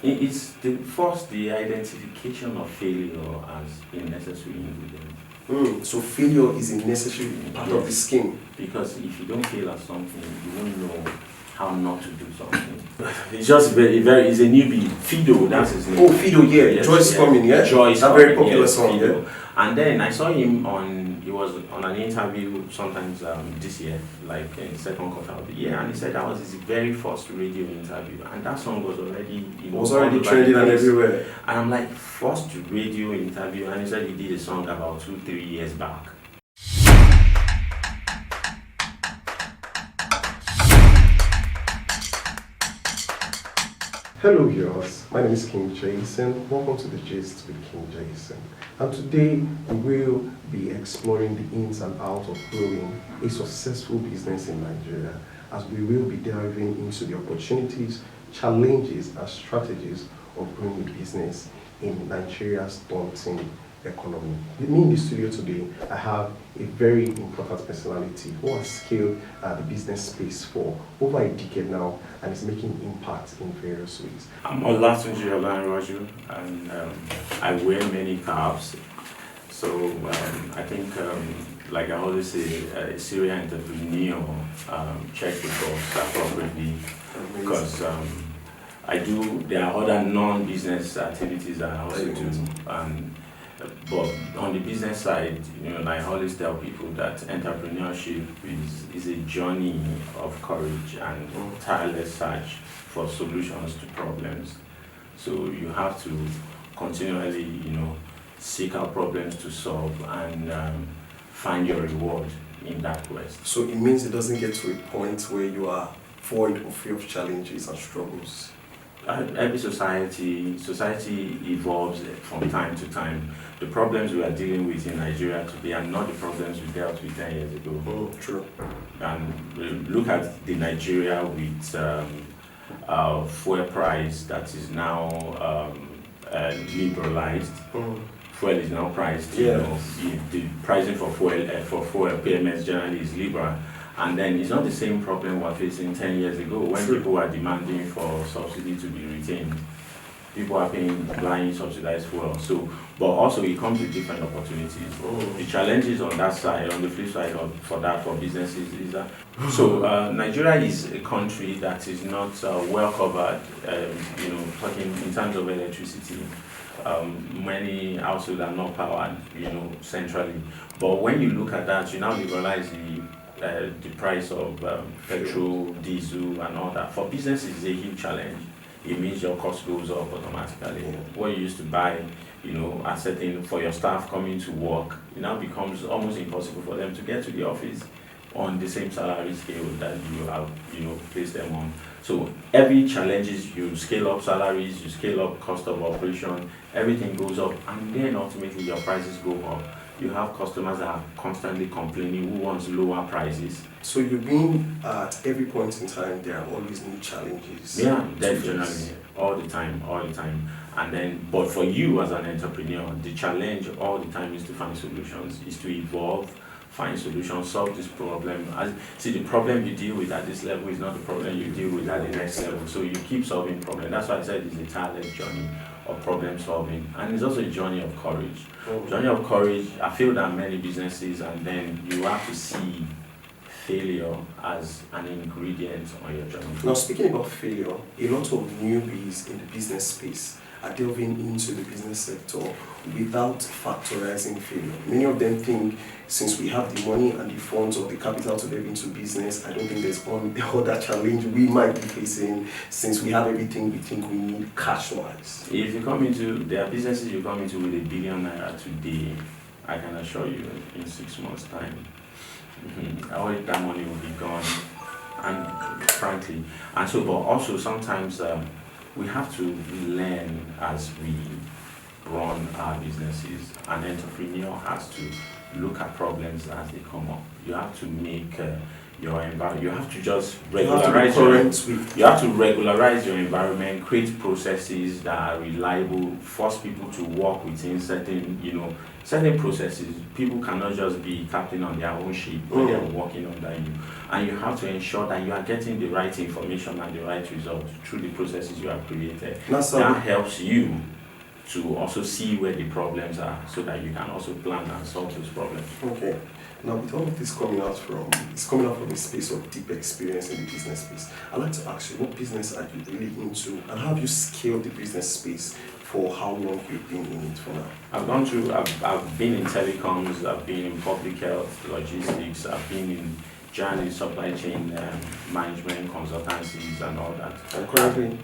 It's the identification of failure as a necessary ingredient. So failure is a necessary part of the scheme. Because if you don't fail at something, you won't know how not to do something. It's just it's a newbie. Fido, that's his name. Oh, Fido, yeah. Yes, Joy's coming, yeah? Joy's a very popular song, Fido. yeah. And then I saw him he was on an interview sometimes this year, like in the second quarter of the year, and he said that was his very first radio interview, and that song was already, trending and everywhere. And I'm like, first radio interview, and he said he did a song about 2-3 years back. Hello viewers, my name is King Jason. Welcome to the Gist with King Jason. And today we will be exploring the ins and outs of growing a successful business in Nigeria, as we will be delving into the opportunities, challenges and strategies of growing a business in Nigeria's daunting economy. With me in the studio today, I have a very important personality who has scaled the business space for over a decade now and is making impact in various ways. I'm Mr Tunji Olanrewaju, and I wear many caps. So I think, like I always say, a serial entrepreneur check the box appropriately, because there are other non-business activities that I also do. But on the business side, I always tell people that entrepreneurship is a journey of courage and tireless search for solutions to problems. So you have to continually, seek out problems to solve and find your reward in that quest. So it means it doesn't get to a point where you are void or free of challenges and struggles. Every society evolves from time to time. The problems we are dealing with in Nigeria today are not the problems we dealt with 10 years ago. Oh, true. And look at the Nigeria with fuel price that is now liberalized. Fuel is now priced. The pricing for fuel payments generally is liberal. And then it's not the same problem we were facing 10 years ago when people were demanding for subsidy to be retained. People are buying subsidized fuel. But also it comes with different opportunities. The challenges on that side, on the flip side for businesses is that. Nigeria is a country that is not well covered, talking in terms of electricity. Many households are not powered, centrally. But when you look at that, you now liberalize the price of petrol, diesel, and all that. For businesses, it's a huge challenge. It means your cost goes up automatically. What you used to buy, for your staff coming to work, it now becomes almost impossible for them to get to the office on the same salary scale that you have, placed them on. So every challenge is you scale up salaries, you scale up cost of operation, everything goes up, and then ultimately your prices go up. You have customers that are constantly complaining who wants lower prices. So you've been at every point in time, there are always new challenges. Yeah, definitely. All the time. And then, but for you as an entrepreneur, the challenge all the time is to find solutions, is to evolve, find solutions, solve this problem. The problem you deal with at this level is not the problem you deal with at the next level. So you keep solving problems. That's why I said it's a tireless journey of problem solving, and it's also a journey of courage. Journey of courage. I feel that many businesses, and then you have to see failure as an ingredient on your journey. Now, speaking about failure, a lot of newbies in the business space are delving into the business sector without factorizing failure. Many of them think, since we have the money and the funds or the capital to delve into business, I don't think there's the other challenge we might be facing. Since we have everything we think we need cash-wise. If you come into, there are businesses you come into with £1 billion today, I can assure you in 6 months' time, all that money will be gone. And frankly, but also sometimes we have to learn as we run our businesses. An entrepreneur has to look at problems as they come up. You have to make your environment. You have to just You have to be regularize current with. you have to regularize your environment, create processes that are reliable, force people to work within certain processes. People cannot just be captain on their own ship when they are working under you. And you have to ensure that you are getting the right information and the right results through the processes you have created. That helps you to also see where the problems are so that you can also plan and solve those problems. Okay. Now, with all of this it's coming out from a space of deep experience in the business space. I'd like to ask you, what business are you really into, and how have you scaled the business space for how long you've been in it for now? I've been in telecoms, I've been in public health, logistics, I've been in journey, supply chain management, consultancies, and all that. And currently?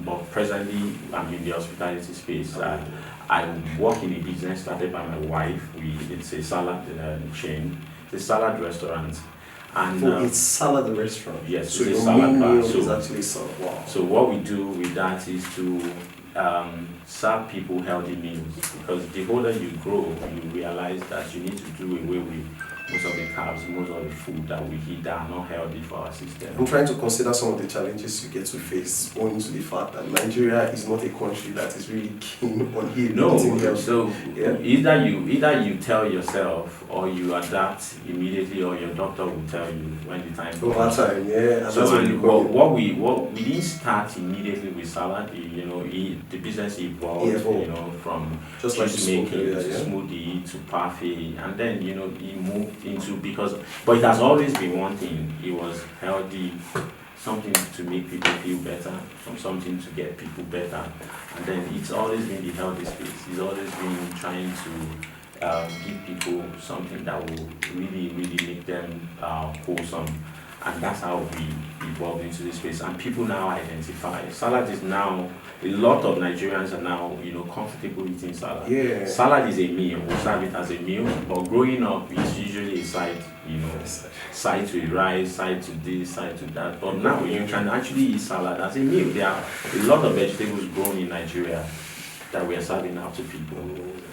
But presently, I'm in the hospitality space. I work in a business started by my wife. It's a salad chain, it's a salad restaurant. And it's salad restaurant? Yes, so it's your a salad bar. Is actually salad. Wow. So what we do with that is to serve people healthy meals, because the older you grow, you realize that you need to do away with most of the carbs, most of the food that we eat that are not healthy for our system. I'm trying to consider some of the challenges you get to face owing to the fact that Nigeria is not a country that is really keen on eating healthy. So either you tell yourself or you adapt immediately, or your doctor will tell you when the time comes. Over time, yeah. So what we didn't start immediately with salad. The business evolved. From just like juice making to smoothie to parfait, and then he moved into, but it has always been one thing. It was healthy, something to make people feel better, something to get people better, and then it's always been the healthy space. It's always been trying to give people something that will really, really make them wholesome, and that's how we evolved into this space. And people now identify salad is now. A lot of Nigerians are now, comfortable eating salad. Yeah. Salad is a meal. We serve it as a meal, but growing up, it's usually a side, side to rice, side to this, side to that. But now you can actually eat salad as a meal. There are a lot of vegetables grown in Nigeria that we are serving out to people,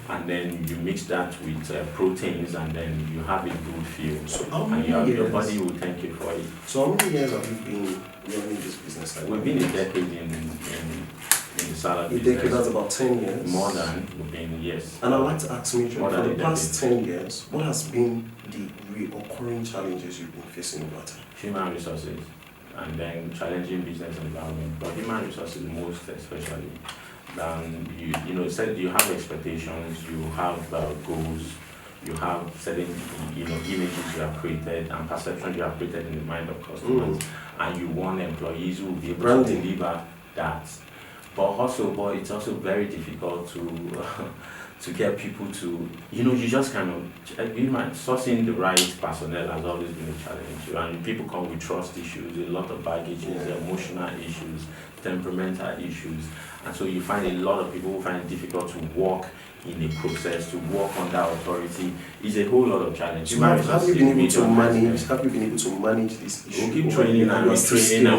and then you mix that with proteins, and then you have a good feel. So how many years? Your body will thank you for it. So how many years have you been running this business? We've been a decade in the salad business. A decade, that's about 10 years? More than, we've been, yes. And I'd like to ask you, for the past 10 years, what has been the recurring challenges you've been facing over time? Human resources, and then challenging business environment, but human resources most especially. You have expectations, you have goals, you have certain images you have created and perceptions you have created in the mind of customers, and you want employees who will be able to deliver that. But it's also very difficult to get people to, you just kind of, sourcing the right personnel has always been a challenge. And people come with trust issues, a lot of baggages, emotional issues, temperamental issues. And so you find a lot of people who find it difficult to work in a process, to work under authority. Is a whole lot of challenge. So have you been able to manage this issue? We keep training and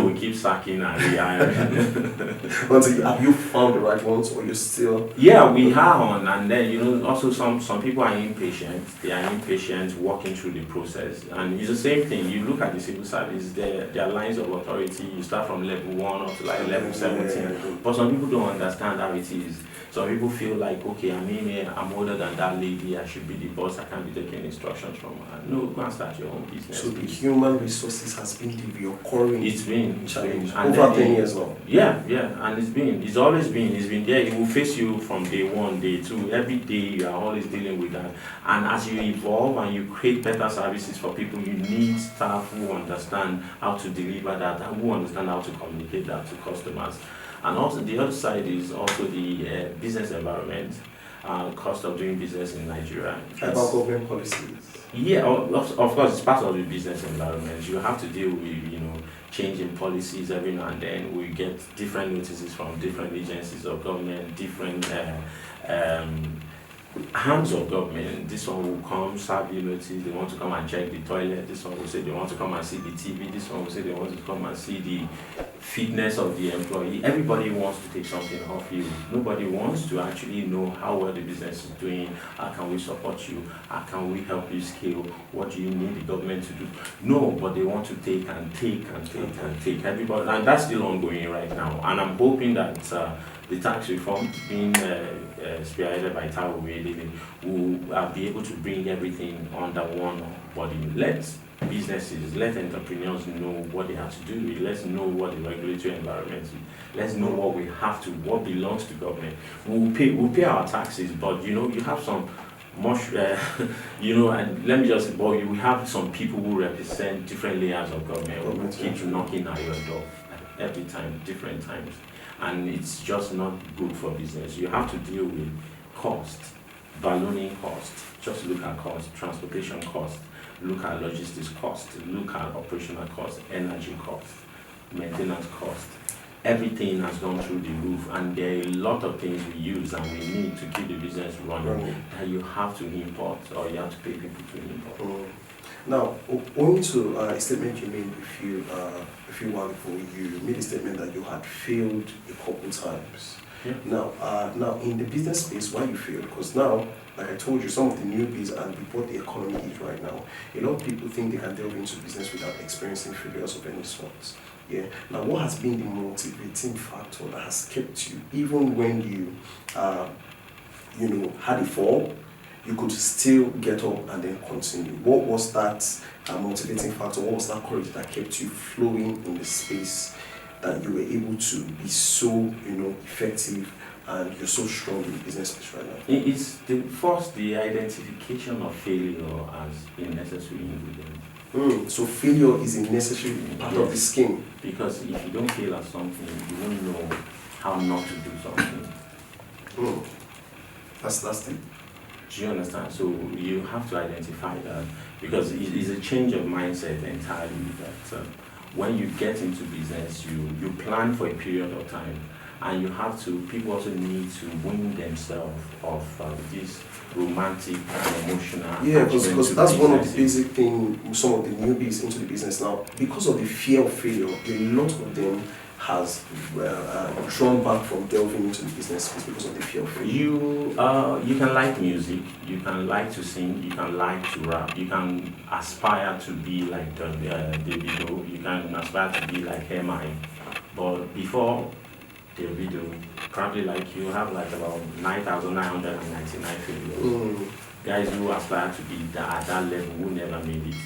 we keep sacking and rehiring. Have you found the right ones, or you still? Yeah, we are and then also some people are impatient. They are impatient working through the process, and it's the same thing. You look at the civil service, there are lines of authority. You start from level 1 up to level 17, but some people don't understand how it is. Some people feel like, okay, I'm in here, I'm older than that lady, I should be the boss, I can't be taking instructions from her. No, go and start your own business. So the human resources has been the recurring challenge. Over 10 years now. Yeah, and it's always been there. It will face you from day 1, day 2, every day you are always dealing with that. And as you evolve and you create better services for people, you need staff who understand how to deliver that, and who understand how to communicate that to customers. And also the other side is also the business environment, cost of doing business in Nigeria. About government policies. Yeah, of course, it's part of the business environment. You have to deal with changing policies every now and then. We get different notices from different agencies of government, different hands of government. This one will come, serve you notice, they want to come and check the toilet. This one will say they want to come and see the TV. This one will say they want to come and see the fitness of the employee. Everybody wants to take something off you. Nobody wants to actually know how well the business is doing. How can we support you? How can we help you scale? What do you need the government to do? No, but they want to take and take and take and take. Everybody, and that's still ongoing right now. And I'm hoping that the tax reform being spearheaded by Taiwo will be able to bring everything under one body. Let businesses, let entrepreneurs know what they have to do. Let's know what the regulatory environment is. Let's know what we have to, what belongs to government. We'll pay our taxes, but you have some much, and let me just, but we have some people who represent different layers of government who keep knocking at your door every time, different times. And it's just not good for business. You have to deal with cost, ballooning cost. Just look at cost, transportation cost, look at logistics cost, look at operational cost, energy cost, maintenance cost. Everything has gone through the roof, and there are a lot of things we use and we need to keep the business running that you have to import, or you have to pay people to import. Now, owing to a statement you made a few while ago, you made a statement that you had failed a couple times. Yeah. Now, in the business space, why you failed? Because now, like I told you, some of the newbies and with what the economy is right now, a lot of people think they can delve into business without experiencing failures of any sort. Yeah. Now, what has been the motivating factor that has kept you, even when you, had a fall, you could still get up and then continue? What was that motivating factor? What was that courage that kept you flowing in the space that you were able to be so, effective, and you're so strong in the business space right now? It's the identification of failure as a necessary ingredient. So failure is a necessary part of the scheme. Because if you don't fail at something, you won't know how not to do something. That's the. Do you understand? So you have to identify that, because it's a change of mindset entirely. That when you get into business, you plan for a period of time, and you have to. People also need to win themselves of this romantic and emotional. Yeah, because that's one of the basic things. Some of the newbies into the business now, because of the fear of failure, a lot of them has drawn back from delving into the business space because of the fear of failure. You can like music, you can like to sing, you can like to rap, you can aspire to be like Davido, you can aspire to be like Hermine, but before Davido, probably like you have like about 9,999 failures. Guys who aspire to be at that level who never made it,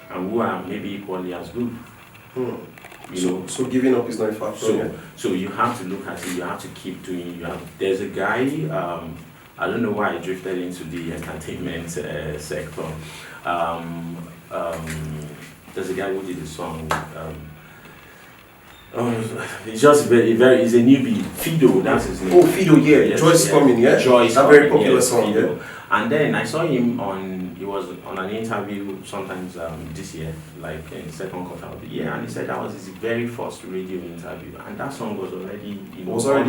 and who are maybe equally as good. So giving up is not a factor. So you have to look at it. You have to keep doing. There's a guy. I don't know why I drifted into the entertainment sector. There's a guy who did a song. He's just he's a newbie. Fido, that's his name. Oh, Fido, yeah. Yes, Joyce coming, yeah. Joyce, a very popular song. Fido. Yeah. And then I saw him he was on an interview sometimes this year, like in the second quarter of the year, and he said that was his very first radio interview, and that song was already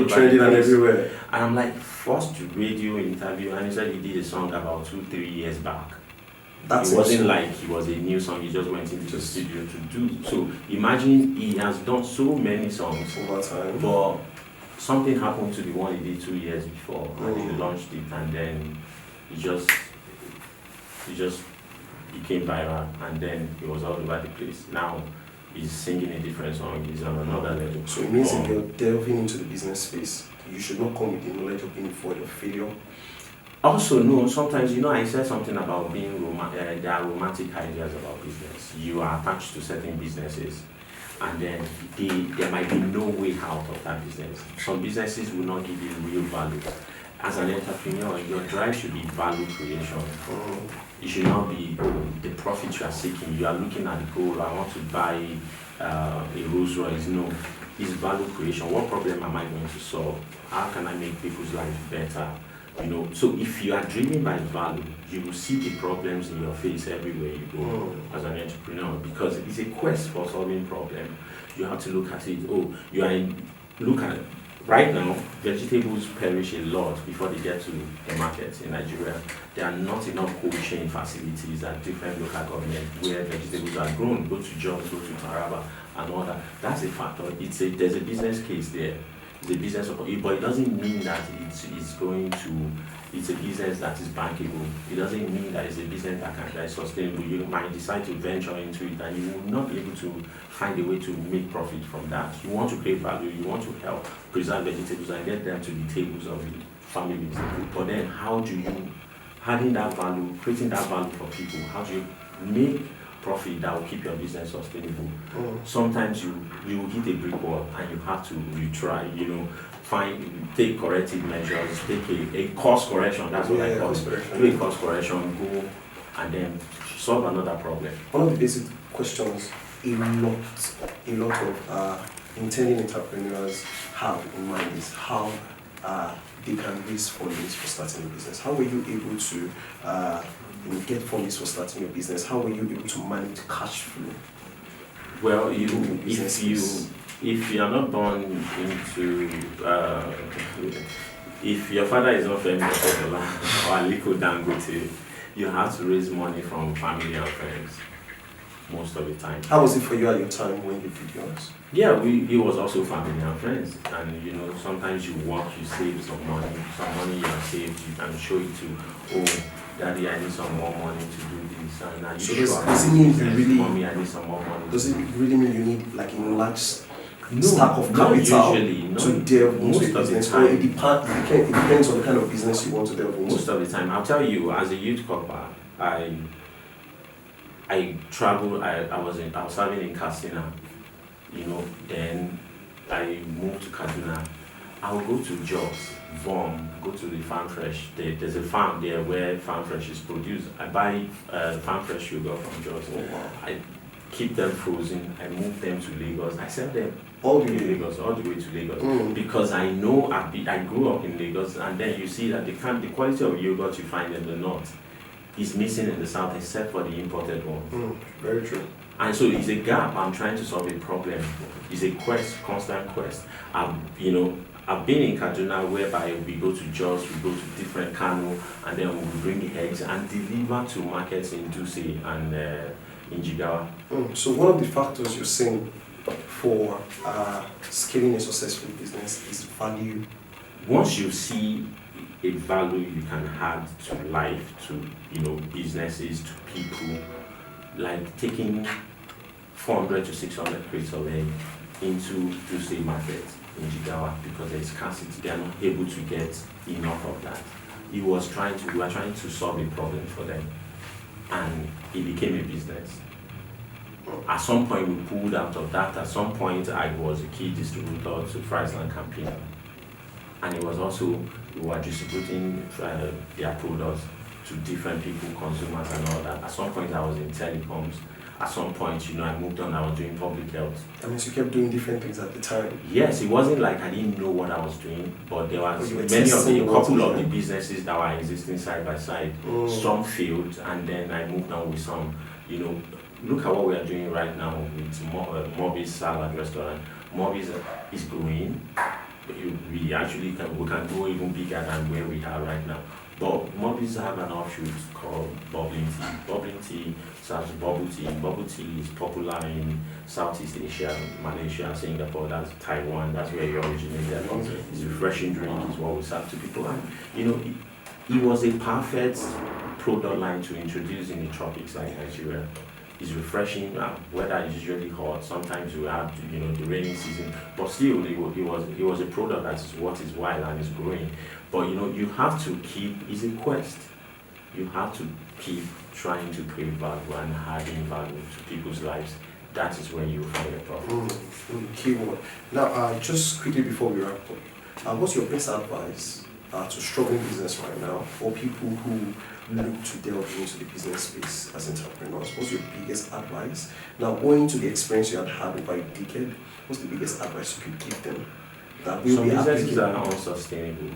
trending and everywhere. And I'm like, first radio interview, and he said he did a song about 2-3 years back. It wasn't like he was a new song he just went into the studio to do. So imagine he has done so many songs over time, but something happened to the one he did 2 years before, and he launched it, and then he just became viral, and then he was all over the place. Now he's singing a different song, he's on another level. So it means if you're delving into the business space, you should not come with the knowledge of being for your failure. Also, no, sometimes, I said something about being there are romantic ideas about business. You are attached to certain businesses, and then there might be no way out of that business. Some businesses will not give you real value. As an entrepreneur, your drive should be value creation. It should not be the profit you are seeking. You are looking at the goal. I want to buy a Rolls Royce. No, it's value creation. What problem am I going to solve? How can I make people's lives better? So if you are driven by value, you will see the problems in your face everywhere you go as an entrepreneur, because it's a quest for solving problems. You have to look at it. Right now, vegetables perish a lot before they get to the market in Nigeria. There are not enough cold chain facilities at different local governments where vegetables are grown. Go to Jos, go to Taraba, and all that. That's a factor. There's a business case there. It's a business opportunity, but it doesn't mean that it's a business that is bankable. It doesn't mean that it's a business that is sustainable. You might decide to venture into it and you will not be able to find a way to make profit from that. You want to create value, you want to help preserve vegetables and get them to the tables of the families. But then how do you, having that value, creating that value for people, how do you make profit that will keep your business sustainable? Sometimes you hit a brick wall and you have to retry, take corrective measures, take a course correction, that's what I call it. Do a course correction, go and then solve another problem. One of the basic questions a lot of intending entrepreneurs have in mind is how they can raise fundings for starting a business. How were you able to get fundings for starting your business? How were you able to manage cash flow? Well, if you are not born into, if your father is not Femi Otedola or Aliko Dangote, you have to raise money from family and friends most of the time. How was it for you at your time when you did yours? Yeah, it was also family and friends, and sometimes you work, you save some money you have saved, you can show it to, Daddy, I need some more money to do this, and now so does it mean you really, Mommy, I need some more money. Does it really mean you need like a large stack of capital to delve into a business? Or it depends on the kind of business you want to delve into? Most of the time, I'll tell you, as a youth corper, I traveled. I was serving in Katsina, then I moved to Kaduna. I would go to Jos, Vom, go to the Farm Fresh. There's a farm there where Farm Fresh is produced. I buy Farm Fresh sugar from Jos. I keep them frozen. I move them to Lagos. I sell them all the way to Lagos, because I know I grew up in Lagos, and then you see that the quality of yogurt you find in the north is missing in the south, except for the imported one. Very true. And so it's a gap. I'm trying to solve a problem. It's a constant quest. I've been in Kaduna, whereby we go to Jos, we go to different Kano, and then we bring eggs and deliver to markets in Duse and in Jigawa. So one of the factors you're saying for scaling a successful business is value. Once you see a value you can add to life, to businesses, to people, like taking 400 to 600 crates of egg into Duse market in Jigawa, because there is scarcity, they are not able to get enough of that. We were trying to solve a problem for them, and it became a business. At some point we pulled out of that. At some point I was a key distributor to Friesland Campaign, and it was also, we were distributing their products to different people, consumers and all that. At some point I was in telecoms. At some point, I moved on, I was doing public health. That means you kept doing different things at the time? Yes, it wasn't like I didn't know what I was doing, but there was a couple of the businesses that were existing side by side. Some failed, and then I moved on with some. Look at what we are doing right now with Moby's Salad Restaurant. Moby's is growing. We can go even bigger than where we are right now. But Moby's have an offshoot called bubbling tea. Bubbling tea serves bubble tea. Bubble tea is popular in Southeast Asia, Malaysia, Singapore, that's Taiwan, that's where it originated. It's a refreshing drink, is what we serve to people. And it was a perfect product line to introduce in the tropics like Nigeria. It's refreshing. Weather is usually hot. Sometimes you have the rainy season, but still it was a product that is what is wild and is growing. But you have to keep. It's a quest. You have to keep trying to create value and adding value to people's lives. That is when you find a profit. Key word. Now, just quickly before we wrap up, what's your best advice to struggling business right now, or people who look to delve into the business space as entrepreneurs? What's your biggest advice? Now, going to the experience you had over a decade, what's the biggest advice you could give them? That will Some be businesses are unsustainable,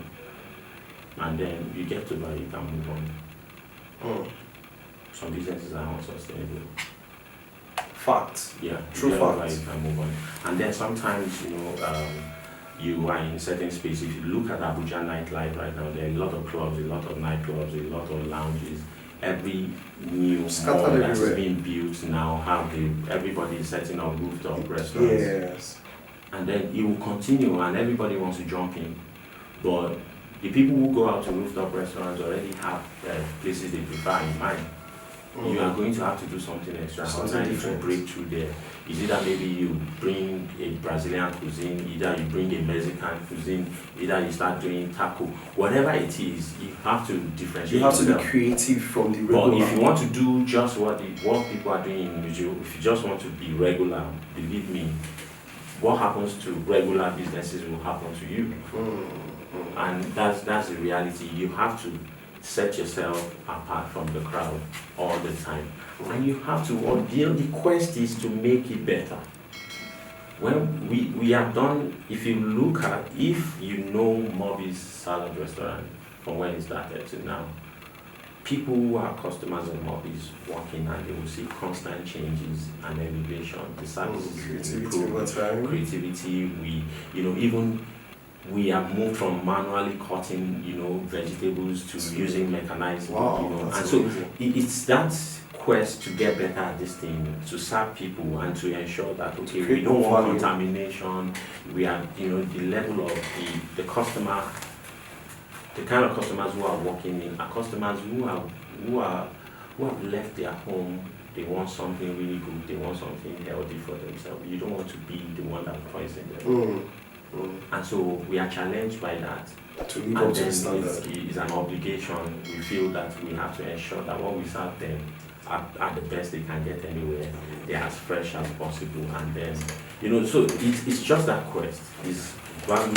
and then you get to buy it and move on. Some businesses are unsustainable. Fact. Yeah, True you fact. buy it and move on. And then sometimes, you are in certain space. If you look at Abuja nightlife right now, there are a lot of clubs, a lot of nightclubs, a lot of lounges. Every new mall that's being built now, everybody is setting up rooftop restaurants. Yes. And then it will continue, and everybody wants to jump in. But the people who go out to rooftop restaurants already have places they prefer in mind. You are going to have to do something extraordinary to break through there. Is it that maybe you bring a Brazilian cuisine, either you bring a Mexican cuisine, either you start doing taco, whatever it is, you have to differentiate. You have to be creative from the regular. But if you want to do just what people are doing in Uju, if you just want to be regular, believe me, what happens to regular businesses will happen to you. And that's the reality. You have to set yourself apart from the crowd all the time. And you have to ordeal. The quest is to make it better. When we have done, if you know Moby's salad restaurant from when it started to now, people who are customers of Moby's walking and they will see constant changes and elevation. The service improve, creativity. We have moved from manually cutting, vegetables to using mechanized, and so it's that quest to get better at this thing, to serve people and to ensure that we don't want contamination. We are, the level of the customer, the kind of customers who are walking in are customers who have left their home. They want something really good. They want something healthy for themselves. You don't want to be the one that poisons them. And so we are challenged by that. To live up to the standard. It's an obligation. We feel that we have to ensure that what we serve them are the best they can get anywhere. They're as fresh as possible. And then, so it's just that quest. It's value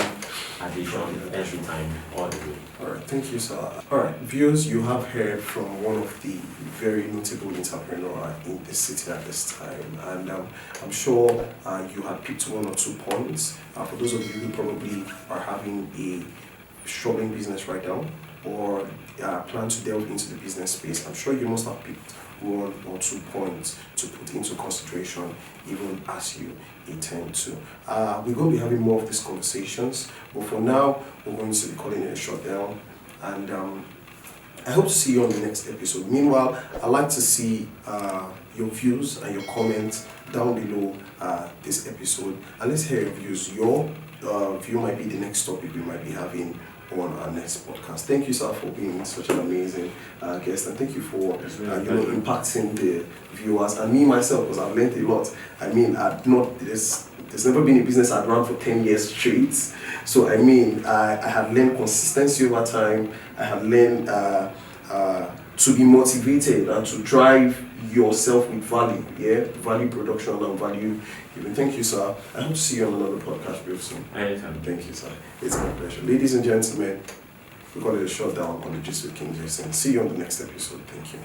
addition every time, all the way. All right, thank you, sir. All right, viewers, you have heard from one of the very notable entrepreneurs in the city at this time, and I'm sure you have picked one or 2 points. For those of you who probably are having a struggling business right now, or plan to delve into the business space, I'm sure you must have picked 1 or 2 points to put into consideration even as you intend to. We're going to be having more of these conversations, but for now we're going to be calling it a shutdown, and I hope to see you on the next episode. Meanwhile, I'd like to see your views and your comments down below this episode, and let's hear your views. Your view might be the next topic we might be having on our next podcast. Thank you, sir, for being such an amazing guest, and thank you for impacting the viewers and me myself, because I've learned a lot. I mean, there's never been a business I'd run for 10 years straight. So I mean, I have learned consistency over time. I have learned to be motivated and to drive yourself with value, value production and value giving. Thank you, sir. I hope to see you on another podcast real soon. Anytime. Thank you, sir. It's my pleasure. Ladies and gentlemen, we call it a shutdown on the Gist with King Jason. See you on the next episode. Thank you.